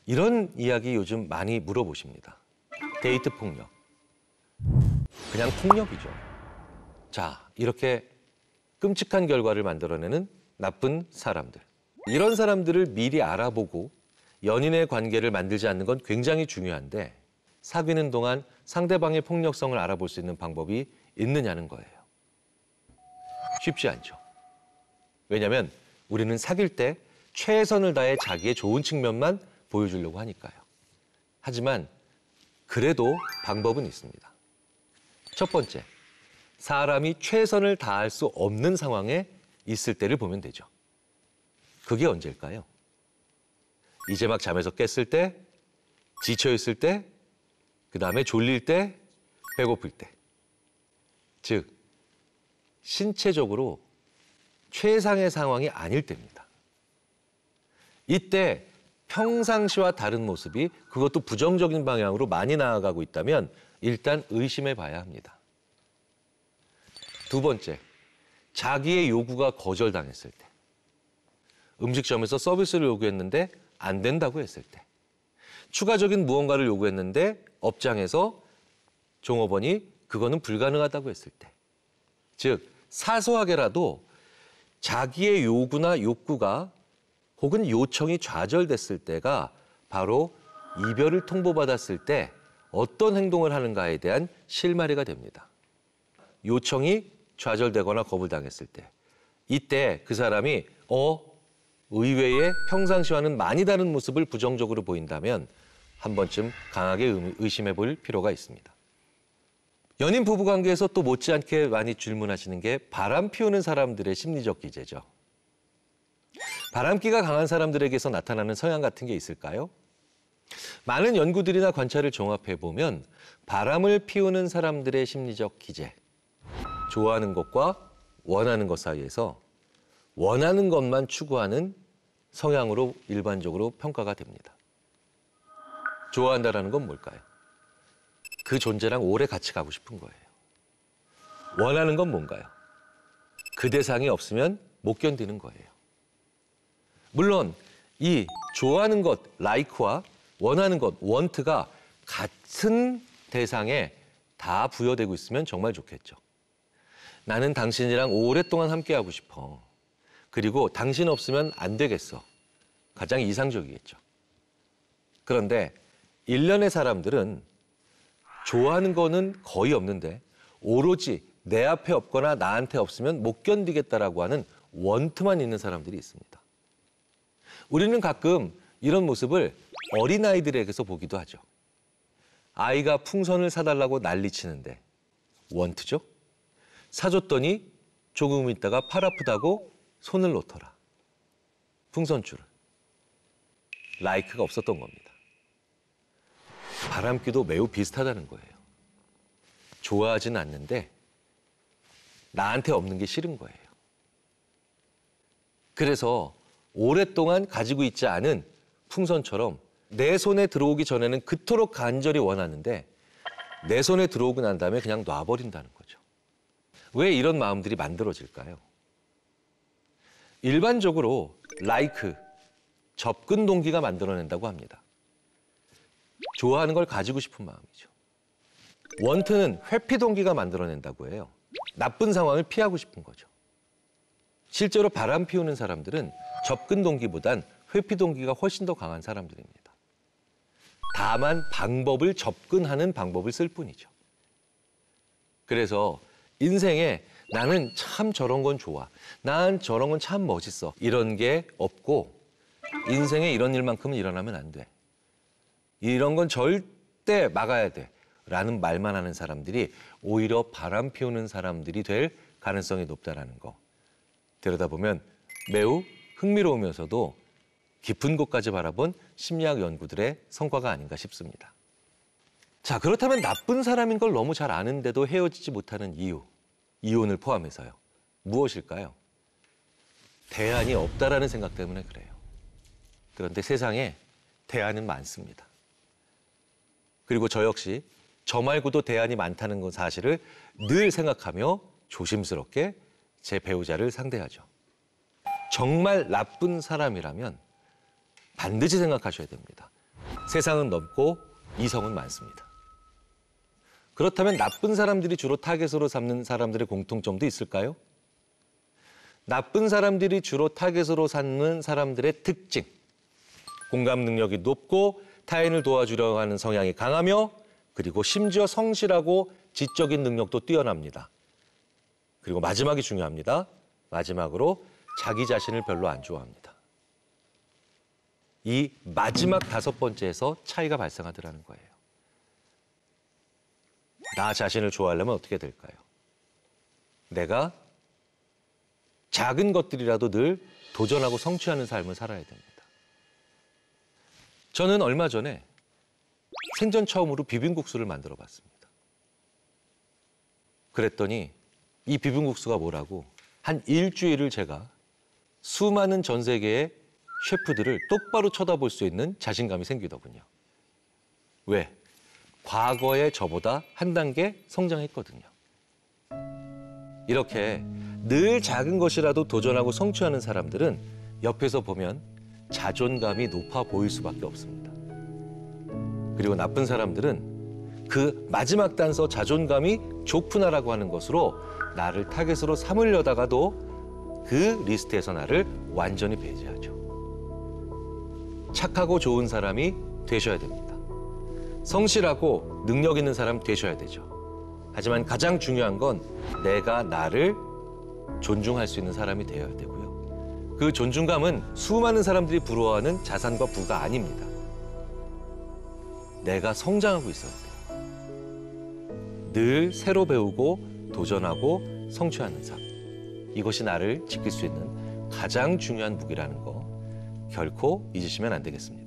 이런 이야기 요즘 많이 물어보십니다. 데이트 폭력. 그냥 폭력이죠. 자, 이렇게 끔찍한 결과를 만들어내는 나쁜 사람들. 이런 사람들을 미리 알아보고 연인의 관계를 만들지 않는 건 굉장히 중요한데 사귀는 동안 상대방의 폭력성을 알아볼 수 있는 방법이 있느냐는 거예요. 쉽지 않죠. 왜냐하면 우리는 사귈 때 최선을 다해 자기의 좋은 측면만 보여주려고 하니까요. 하지만 그래도 방법은 있습니다. 첫 번째, 사람이 최선을 다할 수 없는 상황에 있을 때를 보면 되죠. 그게 언제일까요? 이제 막 잠에서 깼을 때, 지쳐있을 때, 그다음에 졸릴 때, 배고플 때. 즉, 신체적으로 최상의 상황이 아닐 때입니다. 이때 평상시와 다른 모습이 그것도 부정적인 방향으로 많이 나아가고 있다면 일단 의심해 봐야 합니다. 두 번째, 자기의 요구가 거절당했을 때. 음식점에서 서비스를 요구했는데 안 된다고 했을 때. 추가적인 무언가를 요구했는데 업장에서 종업원이 그거는 불가능하다고 했을 때. 즉, 사소하게라도 자기의 요구나 욕구가 혹은 요청이 좌절됐을 때가 바로 이별을 통보받았을 때 어떤 행동을 하는가에 대한 실마리가 됩니다. 요청이 좌절되거나 거부당했을 때. 이때 그 사람이 의외의 평상시와는 많이 다른 모습을 부정적으로 보인다면 한 번쯤 강하게 의심해 볼 필요가 있습니다. 연인 부부관계에서 또 못지않게 많이 질문하시는 게 바람 피우는 사람들의 심리적 기제죠. 바람기가 강한 사람들에게서 나타나는 성향 같은 게 있을까요? 많은 연구들이나 관찰을 종합해 보면 바람을 피우는 사람들의 심리적 기제, 좋아하는 것과 원하는 것 사이에서 원하는 것만 추구하는 성향으로 일반적으로 평가가 됩니다. 좋아한다는 건 뭘까요? 그 존재랑 오래 같이 가고 싶은 거예요. 원하는 건 뭔가요? 그 대상이 없으면 못 견디는 거예요. 물론 이 좋아하는 것, like와 원하는 것, want가 같은 대상에 다 부여되고 있으면 정말 좋겠죠. 나는 당신이랑 오랫동안 함께하고 싶어. 그리고 당신 없으면 안 되겠어. 가장 이상적이겠죠. 그런데 일련의 사람들은 좋아하는 거는 거의 없는데 오로지 내 앞에 없거나 나한테 없으면 못 견디겠다라고 하는 원트만 있는 사람들이 있습니다. 우리는 가끔 이런 모습을 어린아이들에게서 보기도 하죠. 아이가 풍선을 사달라고 난리치는데 원트죠? 사줬더니 조금 있다가 팔 아프다고 손을 놓더라. 풍선줄을. 라이크가 없었던 겁니다. 바람기도 매우 비슷하다는 거예요. 좋아하진 않는데 나한테 없는 게 싫은 거예요. 그래서 오랫동안 가지고 있지 않은 풍선처럼 내 손에 들어오기 전에는 그토록 간절히 원하는데 내 손에 들어오고 난 다음에 그냥 놔버린다는 거죠. 왜 이런 마음들이 만들어질까요? 일반적으로 like, 접근 동기가 만들어낸다고 합니다. 좋아하는 걸 가지고 싶은 마음이죠. want는 회피 동기가 만들어낸다고 해요. 나쁜 상황을 피하고 싶은 거죠. 실제로 바람 피우는 사람들은 접근 동기보단 회피 동기가 훨씬 더 강한 사람들입니다. 다만 방법을 접근하는 방법을 쓸 뿐이죠. 그래서 인생에 나는 참 저런 건 좋아. 난 저런 건 참 멋있어. 이런 게 없고 인생에 이런 일만큼은 일어나면 안 돼. 이런 건 절대 막아야 돼. 라는 말만 하는 사람들이 오히려 바람 피우는 사람들이 될 가능성이 높다는 거. 들여다보면 매우 흥미로우면서도 깊은 곳까지 바라본 심리학 연구들의 성과가 아닌가 싶습니다. 자, 그렇다면 나쁜 사람인 걸 너무 잘 아는데도 헤어지지 못하는 이유, 이혼을 포함해서요. 무엇일까요? 대안이 없다라는 생각 때문에 그래요. 그런데 세상에 대안은 많습니다. 그리고 저 역시 저 말고도 대안이 많다는 건 사실을 늘 생각하며 조심스럽게 제 배우자를 상대하죠. 정말 나쁜 사람이라면 반드시 생각하셔야 됩니다. 세상은 넓고 이성은 많습니다. 그렇다면 나쁜 사람들이 주로 타겟으로 삼는 사람들의 공통점도 있을까요? 나쁜 사람들이 주로 타겟으로 삼는 사람들의 특징. 공감 능력이 높고 타인을 도와주려고 하는 성향이 강하며 그리고 심지어 성실하고 지적인 능력도 뛰어납니다. 그리고 마지막이 중요합니다. 마지막으로 자기 자신을 별로 안 좋아합니다. 이 마지막 5번째에서 차이가 발생하더라는 거예요. 나 자신을 좋아하려면 어떻게 될까요? 내가 작은 것들이라도 늘 도전하고 성취하는 삶을 살아야 됩니다. 저는 얼마 전에 생전 처음으로 비빔국수를 만들어 봤습니다. 그랬더니 이 비빔국수가 뭐라고 한 일주일을 제가 수많은 전 세계의 셰프들을 똑바로 쳐다볼 수 있는 자신감이 생기더군요. 왜? 과거의 저보다 한 단계 성장했거든요. 이렇게 늘 작은 것이라도 도전하고 성취하는 사람들은 옆에서 보면 자존감이 높아 보일 수밖에 없습니다. 그리고 나쁜 사람들은 그 마지막 단서 자존감이 좋구나라고 하는 것으로 나를 타겟으로 삼으려다가도 그 리스트에서 나를 완전히 배제하죠. 착하고 좋은 사람이 되셔야 됩니다. 성실하고 능력 있는 사람 되셔야 되죠. 하지만 가장 중요한 건 내가 나를 존중할 수 있는 사람이 되어야 되고요. 그 존중감은 수많은 사람들이 부러워하는 자산과 부가 아닙니다. 내가 성장하고 있어야 돼요. 늘 새로 배우고 도전하고 성취하는 삶. 이것이 나를 지킬 수 있는 가장 중요한 무기라는 거 결코 잊으시면 안 되겠습니다.